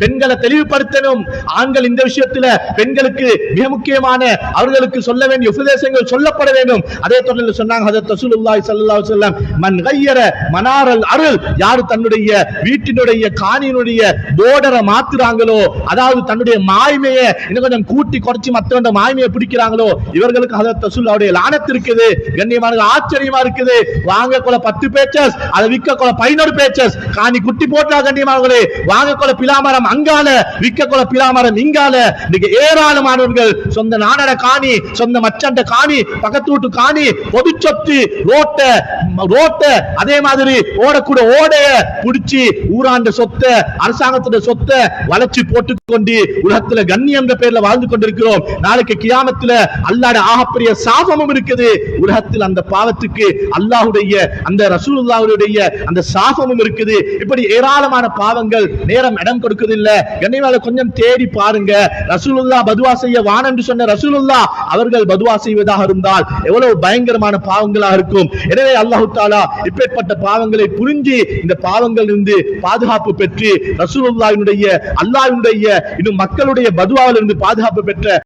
பெண்களை தெளிவுபடுத்தணும். ஆண்கள் இந்த விஷயத்துல பெண்களுக்கு மிக முக்கியமான அவர்களுக்கு சொல்ல வேண்டிய உபதேசங்கள் சொல்லப்பட வேண்டும். அதே தொடர்ந்து சொன்னாங்க ஹஜ்ரத் ரசூலுல்லாஹி ஸல்லல்லாஹு அலைஹி வஸல்லம், மன் கய்யர மனாரல் அருள், யார் தன்னுடைய வீட்டினுடைய காணியினுடைய போர்டரை மாத்துறாங்களோ, அதாவது தன்னுடைய மாய்மையை இன்னும் கொஞ்சம் கூட்டி குறைச்சி மற்றவங்க மாய்மையை பிடிக்கிறாங்களோ, இவர்களுக்கு ஹஜ்ரத் ரசூலுல்லாஹ்வுடைய லானத் இருக்குது. கண்ணியமான ஆச்சரியமா இருக்குது. வாங்க கொல 10 பேச்சஸ், அதை விற்க கொல 11 பேச்சஸ், காணி குட்டி போட்டா கண்ணியமானவர்களே, வாங்க கொல பிலாமரம் அங்கால, விக்க கொல பிலாமரம் இங்கால. இன்னைக்கு ஏராளமானவர்கள் சொந்த நானட காணி, சொந்த மச்சண்ட காணி, பக்கத்து வீட்டு காணி, பொது சொத்து, ரோட்ட அதே மாதிரி ஓடக்கூட ஓடைய புடிச்சு ஊராண்ட சொத்தை, அரசாங்கத்தோட சொத்தை வளைச்சு போட்டுக்கொண்டு உலகத்துல கண்ணியம் என்ற பேர்ல வாழ்ந்து கொண்டிருக்கிறோம். நாளைக்கு கியாமத்துல அல்லாஹ்வுடைய ஆகப்பெரிய சாபமும் இருக்குது. உலகத்தில் அந்த பாவத்துக்கு அல்லாஹ்வுடைய அந்த ரசூலுல்லாஹ்வுடைய அந்த சாபமும் இருக்குது. இப்படி ஏராளமான பாவங்கள் நேரம் இடம் கொடுக்குது இல்ல. கண்ணியமானவர்களே, கொஞ்சம் தேடி பாருங்க. ரசூலுல்லாஹ் பதுவா செய்ய வான் என்று சொன்ன ரசூலுல்லாஹ் அவர்கள் பதுவா செய்வதாக இருந்தால் எவ்வளவு பயங்கரமான பாவங்களாக இருக்கும். எனவே அல்லாஹ் தஆலா இப்பேற்பட்ட பாவங்களை புரிஞ்சு இந்த பாவங்களில் இருந்து பாதுகாப்பு பெற்று ரசூலுல்லாஹ்வுடைய அல்லாஹ்வுடைய இன்னும் மக்களுடைய பதுவாவில் இருந்து பாதுகாப்பு பெற்ற